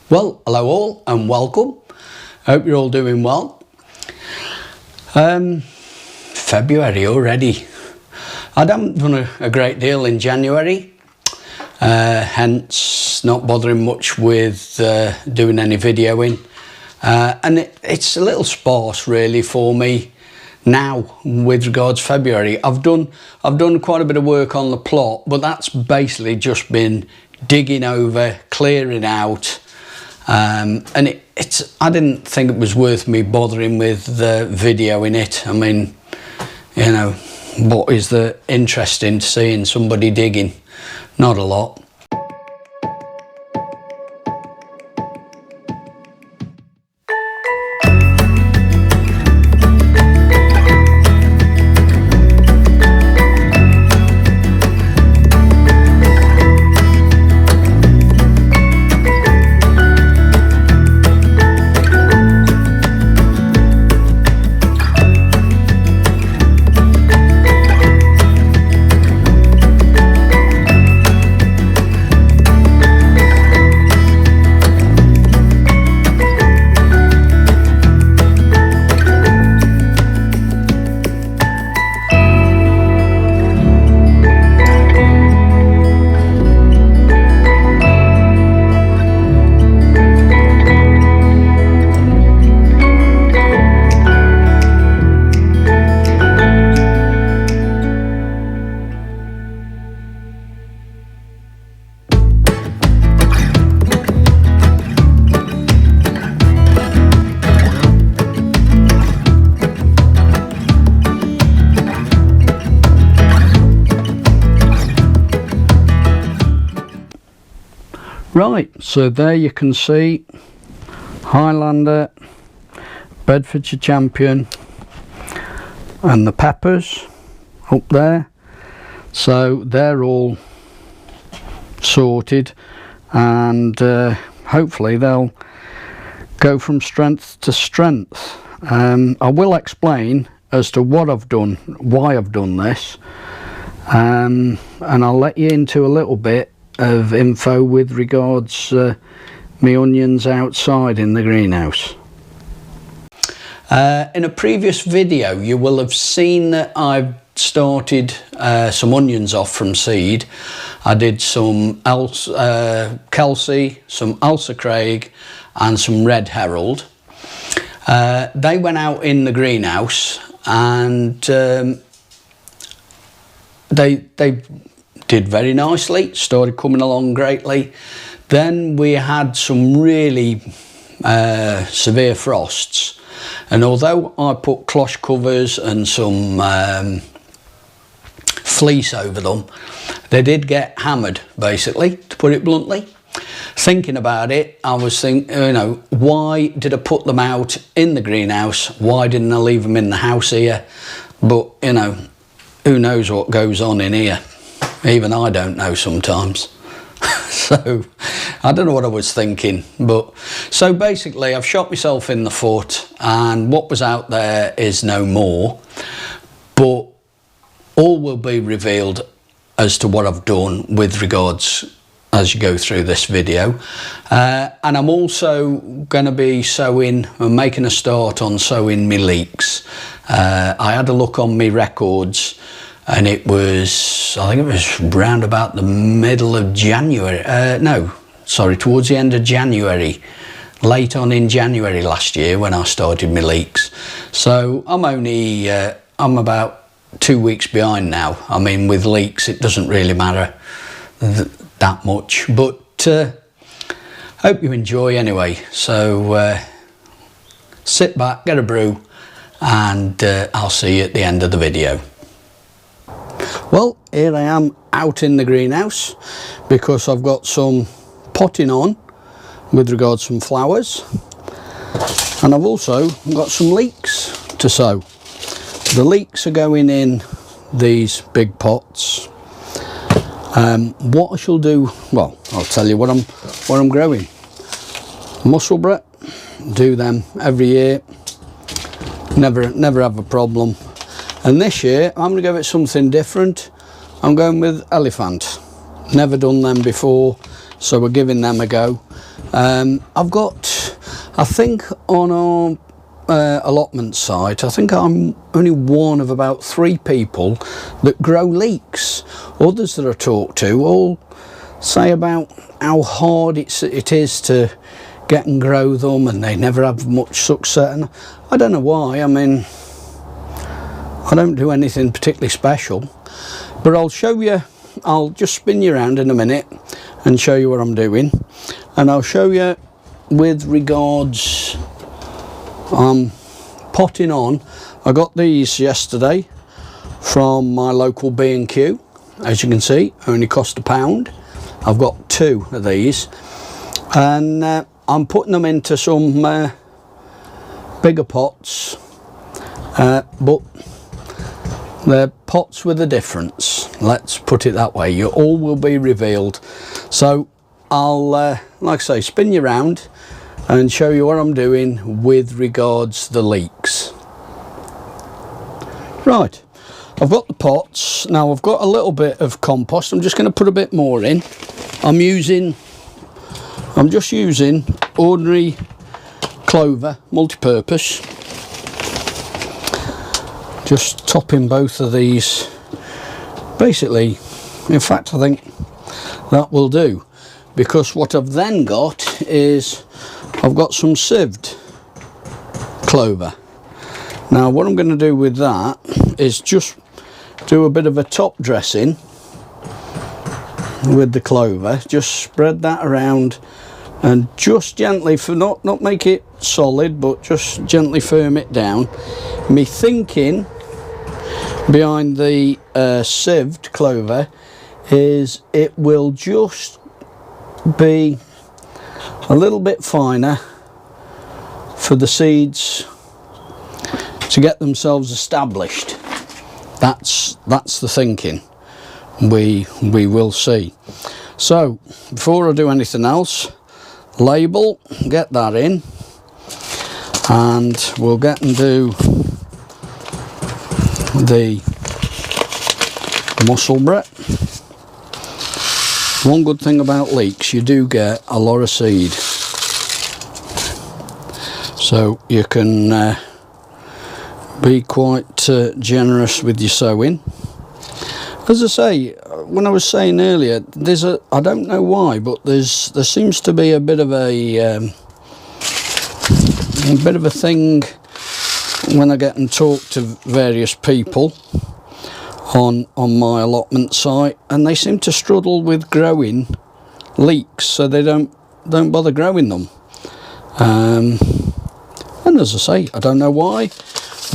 Well, hello all and welcome. Hope you're all doing well. February already. I haven't done a great deal in January, hence not bothering much with doing any videoing. And it's a little sparse really for me now with regards to February. I've done quite a bit of work on the plot, but that's basically just been digging over, clearing out. And I didn't think it was worth me bothering with the video in it. I mean, you know, what is the interest in seeing somebody digging? Not a lot. Right, so there you can see Highlander, Bedfordshire Champion and the peppers up there. So they're all sorted and hopefully they'll go from strength to strength. I will explain as to what I've done, why I've done this, and I'll let you into a little bit of info with regards my onions outside in the greenhouse. In a previous video you will have seen that I've started some onions off from seed. I did some Kelsey, some Ailsa Craig and some Red Herald. They went out in the greenhouse and they did very nicely, started coming along greatly. Then we had some really severe frosts, and although I put cloche covers and some fleece over them, they did get hammered, basically, to put it bluntly. Thinking about it, I was thinking, you know, why did I put them out in the greenhouse? Why didn't I leave them in the house here? But, you know, who knows what goes on in here? Even I don't know sometimes. So I don't know what I was thinking, but so basically I've shot myself in the foot and what was out there is no more, but all will be revealed as to what I've done with regards as you go through this video. And I'm also going to be sowing and making a start on sowing my leeks. I had a look on my records and it was, I think it was round about the middle of January, towards the end of January, late on in January last year when I started my leeks. So I'm only, I'm about 2 weeks behind now. I mean, with leeks it doesn't really matter that much, but hope you enjoy anyway. So sit back, get a brew, and I'll see you at the end of the video. Well, here I am out in the greenhouse because I've got some potting on with regards to some flowers, and I've also got some leeks to sow. The leeks are going in these big pots. What I shall do, well, I'll tell you what I'm growing. Musselburgh, do them every year, never have a problem. And this year I'm going to go with something different. I'm going with elephant. Never done them before, so we're giving them a go. I've got, I think on our allotment site, I think I'm only one of about 3 people that grow leeks. Others that I talk to all say about how hard it is to get and grow them, and they never have much success. And I don't know why. I mean, I don't do anything particularly special, but I'll show you. I'll just spin you around in a minute and show you what I'm doing, and I'll show you with regards potting on. I got these yesterday from my local B&Q. As you can see, only cost £1. I've got 2 of these, and I'm putting them into some bigger pots, but they're pots with a difference, let's put it that way. You all will be revealed. So I'll like I say, spin you around and show you what I'm doing with regards to the leeks. Right, I've got the pots. Now I've got a little bit of compost. I'm just going to put a bit more in. I'm just using ordinary clover, multi-purpose. Just topping both of these. Basically, in fact, I think that will do, because what I've then got is I've got some sieved clover. Now what I'm going to do with that is just do a bit of a top dressing with the clover. Just spread that around and just gently, for not make it solid, but just gently firm it down. Me thinking behind the sieved clover is it will just be a little bit finer for the seeds to get themselves established. That's the thinking. We will see. So before I do anything else, label, get that in, and we'll get and do the musselburgh. One good thing about leeks, you do get a lot of seed, so you can be quite generous with your sowing. As I say, when I was saying earlier, there's a, I don't know why, but there seems to be a bit of a thing when I get and talk to various people on my allotment site, and they seem to struggle with growing leeks, so they don't bother growing them. And as I say, I don't know why,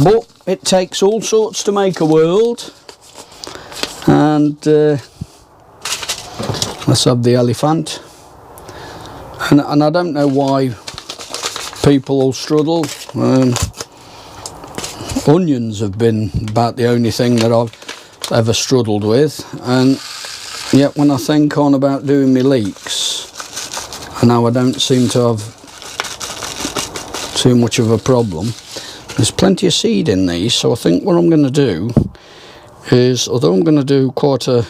but it takes all sorts to make a world. And let's have the elephant. And I don't know why people all struggle. Onions have been about the only thing that I've ever struggled with, and yet when I think on about doing my leeks, and now I don't seem to have too much of a problem. There's plenty of seed in these, so I think what I'm going to do is, although I'm going to do quite a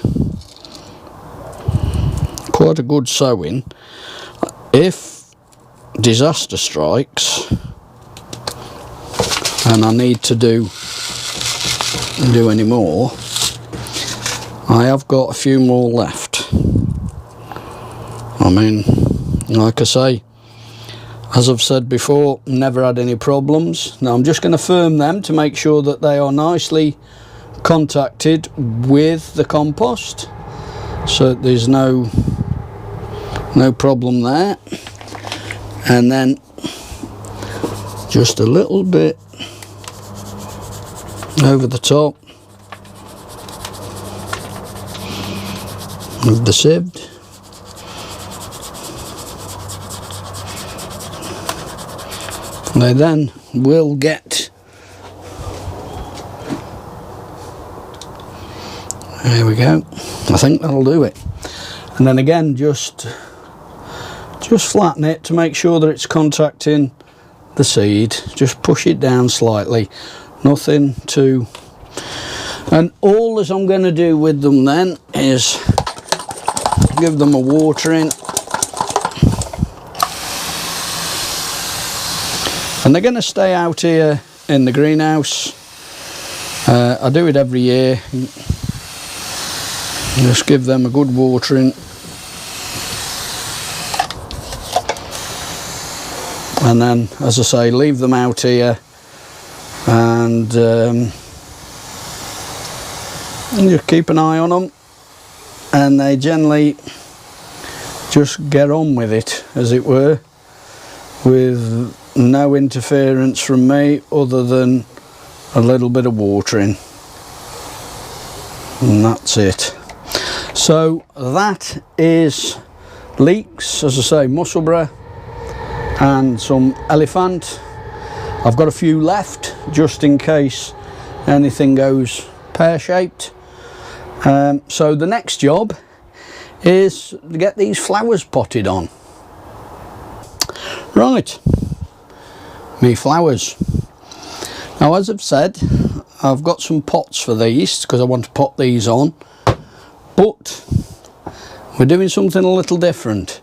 good sowing, if disaster strikes and I need to do any more, I have got a few more left. I mean, like I say, as I've said before, never had any problems. Now I'm just going to firm them to make sure that they are nicely contacted with the compost, so there's no problem there. And then just a little bit over the top of the sieved. They then will get, there we go, I think that'll do it. And then again, just flatten it to make sure that it's contacting the seed. Just push it down slightly, nothing too. And all as I'm going to do with them then is give them a watering And they're going to stay out here in the greenhouse. I do it every year. Just give them a good watering. And then, as I say, leave them out here, and just keep an eye on them, and they generally just get on with it, as it were, with no interference from me other than a little bit of watering, and that's it. So that is leeks, as I say, Musselburgh and some elephant. I've got a few left just in case anything goes pear-shaped. So the next job is to get these flowers potted on. Right, me flowers. Now, as I've said, I've got some pots for these because I want to pot these on, but we're doing something a little different.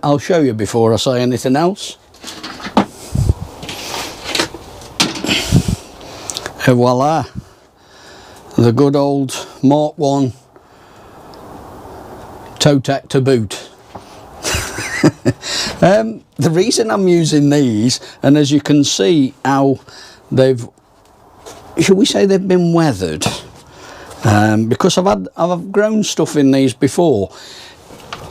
I'll show you before I say anything else. Et voila, the good old Mark 1 toe tack to boot. The reason I'm using these, and as you can see how they've, shall we say, they've been weathered, because I've grown stuff in these before.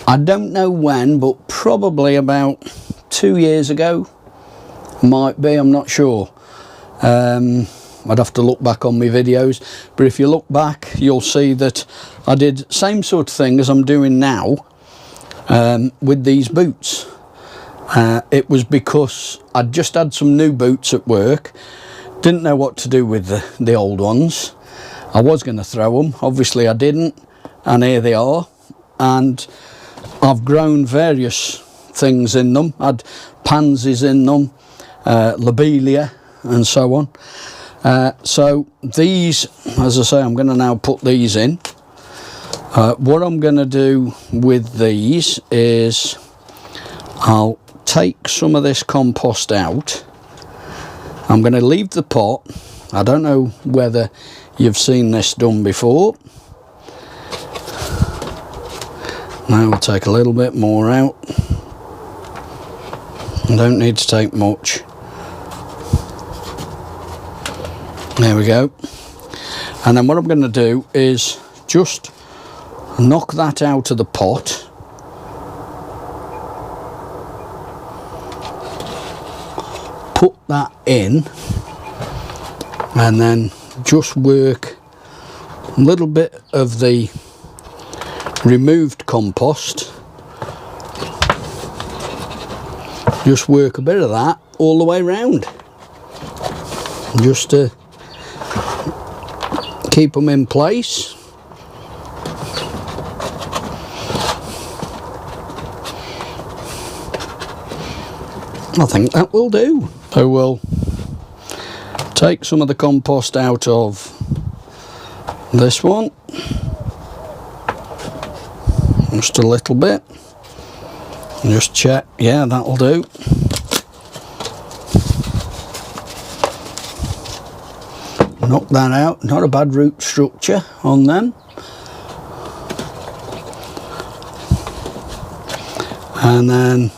I don't know when, but probably about 2 years ago, might be, I'm not sure. I'd have to look back on my videos, but if you look back, you'll see that I did same sort of thing as I'm doing now with these boots. It was because I'd just had some new boots at work, didn't know what to do with the old ones. I was going to throw them, obviously I didn't, and here they are. And I've grown various things in them. I had pansies in them, lobelia and so on. So these, as I say, I'm going to now put these in. What I'm going to do with these is I'll take some of this compost out. I'm going to leave the pot. I don't know whether you've seen this done before. Now we'll take a little bit more out. I don't need to take much. There we go. And then what I'm going to do is just knock that out of the pot. Put that in. And then just work a little bit of the removed compost. Just work a bit of that all the way round. Just to keep them in place. I think that will do. So we'll take some of the compost out of this one. Just a little bit. And just check, yeah, that'll do. Knock that out, not a bad root structure on them. And then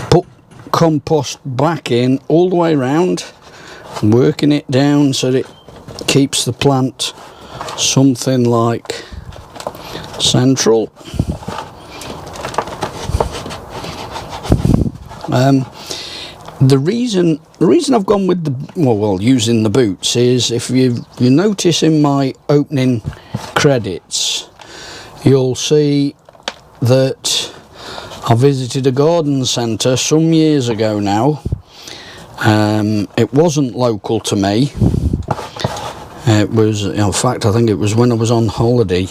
put compost back in all the way around, working it down so that it keeps the plant something like central. The reason I've gone with the using the boots is, if you notice in my opening credits, you'll see that I visited a garden centre some years ago now. It wasn't local to me. It was, in fact, I think it was when I was on holiday,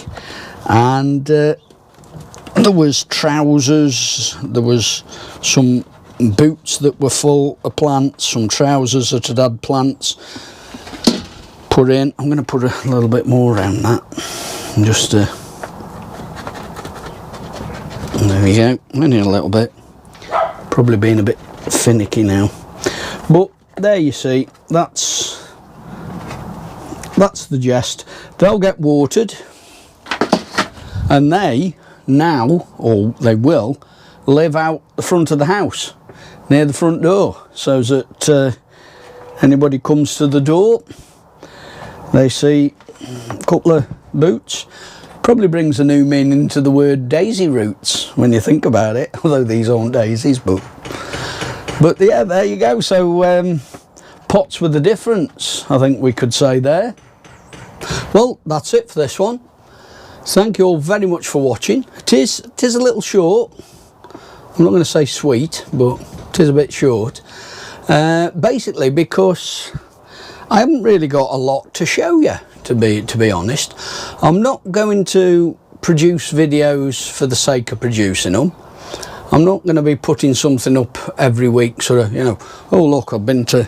and there was trousers, there was some boots that were full of plants, some trousers that had plants put in. I'm going to put a little bit more around that, just there we go. Only a little bit, probably been a bit finicky now. But there you see, that's the gist. They'll get watered, and they now, or they will, live out the front of the house, near the front door, so that anybody comes to the door, they see a couple of boots. Probably brings a new meaning to the word daisy roots when you think about it, although these aren't daisies, but yeah, there you go. So pots with a difference, I think we could say there. Well, that's it for this one. Thank you all very much for watching. It is a little short. I'm not going to say sweet, but it is a bit short. Basically because I haven't really got a lot to show you, to be honest. I'm not going to produce videos for the sake of producing them. I'm not going to be putting something up every week, sort of, you know, oh look, I've been to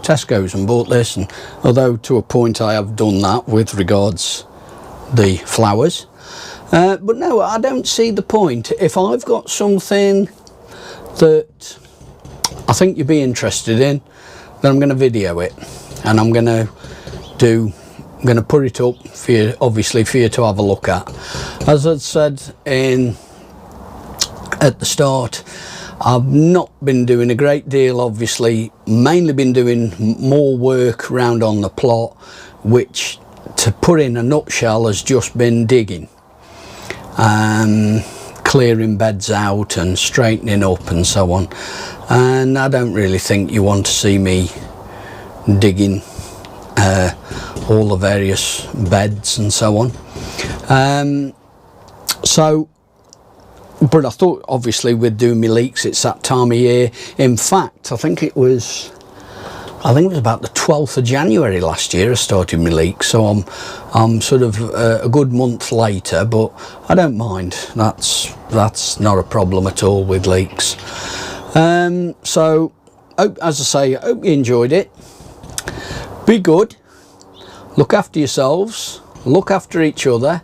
Tesco's and bought this, and although to a point I have done that with regards the flowers, but no, I don't see the point. If I've got something that I think you'd be interested in, then I'm going to video it, and I'm going to put it up for you, obviously for you to have a look at. As I said at the start, I've not been doing a great deal, obviously, mainly been doing more work around on the plot, which, to put in a nutshell, has just been digging, clearing beds out and straightening up and so on. And I don't really think you want to see me digging all the various beds and so on. But I thought, obviously, with doing my leeks, it's that time of year. In fact, I think it was about the 12th of January last year I started my leeks, so I'm sort of a good month later, but I don't mind. That's not a problem at all with leeks. So as I say, I hope you enjoyed it. Be good, look after yourselves, look after each other,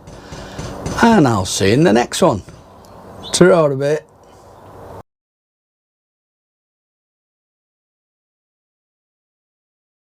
and I'll see you in the next one. Ta-ra a bit.